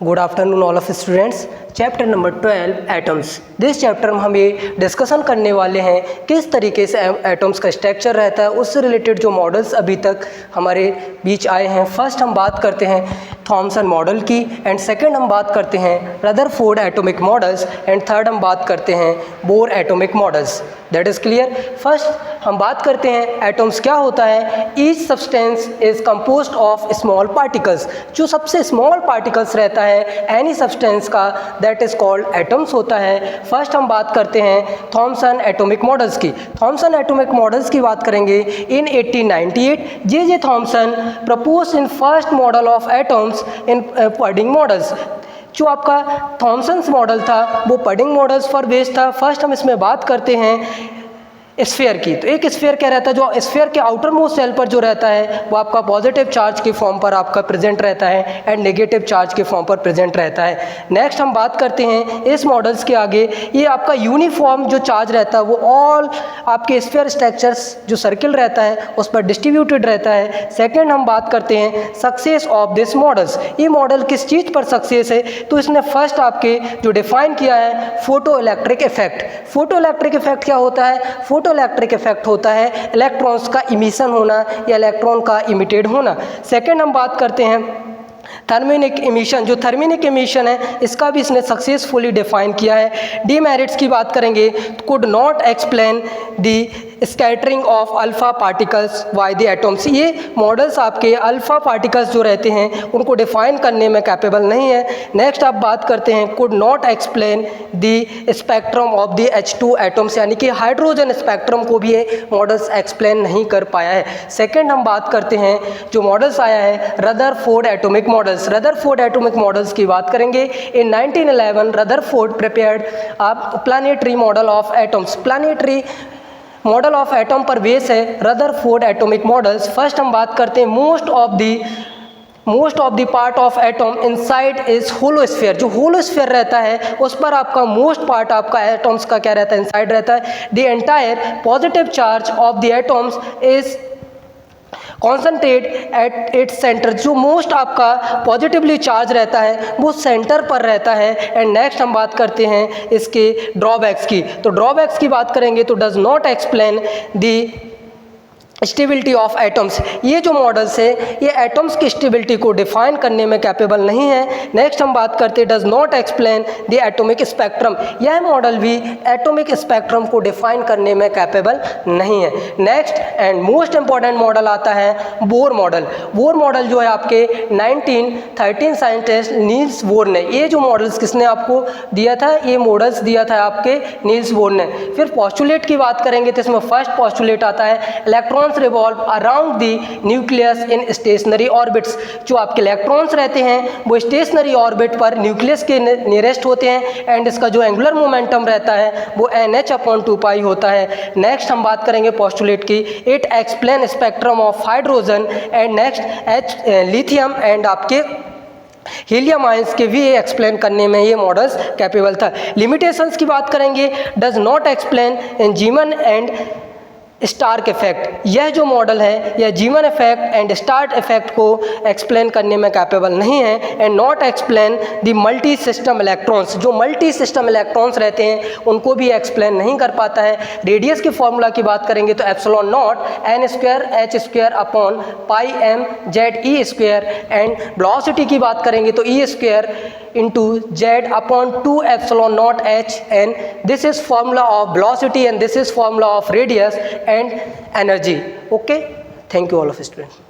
Good afternoon all of students. Chapter number 12 atoms. This chapter में हम ये discussion करने वाले हैं किस तरीके से एटम्स का स्ट्रक्चर रहता है, उससे रिलेटेड जो मॉडल्स अभी तक हमारे बीच आए हैं। फर्स्ट हम बात करते हैं थॉमसन मॉडल की, एंड सेकंड हम बात करते हैं Rutherford atomic models, and third हम बात करते हैं Bohr atomic models. That is clear. First हम बात करते हैं एटम्स क्या होता है। Each substance is composed of small particles. जो सबसे स्मॉल पार्टिकल्स रहता है एनी सब्सटेंस का, दैट इज कॉल्ड एटम्स होता है। फर्स्ट हम बात करते हैं थॉमसन एटॉमिक मॉडल्स की। थॉमसन एटॉमिक मॉडल्स की बात करेंगे इन 1898 J Thomson propose in first model of atoms in pudding models. जो आपका थॉमसन्स मॉडल था वो पडिंग मॉडल्स पर बेस्ड था। फर्स्ट हम इसमें बात करते हैं स्फीयर की। तो एक स्फीयर क्या रहता है, जो स्फीयर के आउटर मोस्ट सेल पर जो रहता है वो आपका पॉजिटिव चार्ज के फॉर्म पर आपका प्रेजेंट रहता है एंड नेगेटिव चार्ज के फॉर्म पर प्रेजेंट रहता है। नेक्स्ट हम बात करते हैं इस मॉडल्स के आगे, ये आपका यूनिफॉर्म जो चार्ज रहता है वो ऑल आपके स्फीयर स्ट्रक्चर्स जो सर्किल रहता है उस पर डिस्ट्रीब्यूटेड रहता है। सेकेंड हम बात करते हैं सक्सेस ऑफ दिस मॉडल्स। ये मॉडल किस चीज़ पर सक्सेस है, तो इसने फर्स्ट आपके जो डिफाइन किया है photo electric effect. Photo electric effect क्या होता है? फोटो इलेक्ट्रिक इफेक्ट होता है इलेक्ट्रॉन्स का इमिशन होना या इलेक्ट्रॉन का इमिटेड होना। सेकेंड हम बात करते हैं थर्मिनिक इमिशन। जो थर्मिनिक इमिशन है इसका भी इसने सक्सेसफुली डिफाइन किया है। डीमेरिट्स की बात करेंगे, could not explain the scattering of alpha particles by the atoms. ये मॉडल्स आपके अल्फा पार्टिकल्स जो रहते हैं उनको डिफाइन करने में कैपेबल नहीं है। नेक्स्ट आप बात करते हैं could not explain the spectrum of the H2 atoms, यानी कि हाइड्रोजन स्पेक्ट्रम को भी ये मॉडल्स एक्सप्लेन नहीं कर पाया है। सेकेंड हम बात करते हैं जो मॉडल्स आया है Rutherford atomic models. Rutherford atomic models की बात करेंगे in 1911 Rutherford prepared a planetary model of atoms. Planetary model of atom पर बेस है रदरफोर्ड एटॉमिक मॉडल्स। फर्स्ट हम बात करते हैं most of the part of atom inside is hollow sphere. जो होलोस्फीयर रहता है उस पर आपका मोस्ट पार्ट आपका एटम्स का क्या रहता है, इनसाइड रहता है। The entire positive charge of the atoms is concentrate at its centre. जो मोस्ट आपका पॉजिटिवली चार्ज रहता है वो सेंटर पर रहता है। एंड नेक्स्ट हम बात करते हैं इसके ड्रॉबैक्स की। तो ड्रॉबैक्स की बात करेंगे तो does not explain the stability of atoms. ये जो मॉडल्स है ये एटम्स की स्टेबिलिटी को डिफाइन करने में कैपेबल नहीं है। नेक्स्ट हम बात करते हैं does not explain the atomic spectrum. यह मॉडल भी एटॉमिक स्पेक्ट्रम को डिफाइन करने में कैपेबल नहीं है। Next and most important model आता है बोर मॉडल। बोर मॉडल जो है आपके 1913 साइंटिस्ट नील्स बोर ने, ये जो मॉडल्स किसने आपको दिया था, ये मॉडल्स दिया था आपके नील्स बोर ने। फिर पॉस्टुलेट की बात करेंगे तो इसमें फर्स्ट पॉस्टुलेट आता है electron revolve around the nucleus in stationary orbits. जो आपके इलेक्ट्रॉन्स रहते हैं वो स्टेशनरी ऑर्बिट पर न्यूक्लियस के नियरेस्ट होते हैं एंड इसका जो एंगुलर मोमेंटम रहता है वो NH/2π होता है। नेक्स्ट हम बात करेंगे पॉस्टुलेट की, it explain spectrum of hydrogen and next lithium and आपके हीलियम आयंस के भी एक्सप्लेन करने में ये मॉडल्स कैपेबल था। लिमिटेशंस की बात करेंगे डज नॉट एक्सप्लेन इन जीवन एंड स्टार्क इफेक्ट। यह जो मॉडल है यह जीवन इफेक्ट एंड स्टार्क इफेक्ट को एक्सप्लेन करने में कैपेबल नहीं है। And not explain the multi system electrons. जो मल्टी सिस्टम इलेक्ट्रॉन्स रहते हैं उनको भी एक्सप्लेन नहीं कर पाता है। रेडियस के फॉर्मूला की बात करेंगे तो epsilon not n²h²/πm/z(e²) and velocity की बात करेंगे तो E² × z/2 epsilon not h, and this is formula of velocity and this is formula of radius and energy. Okay, thank you all of students.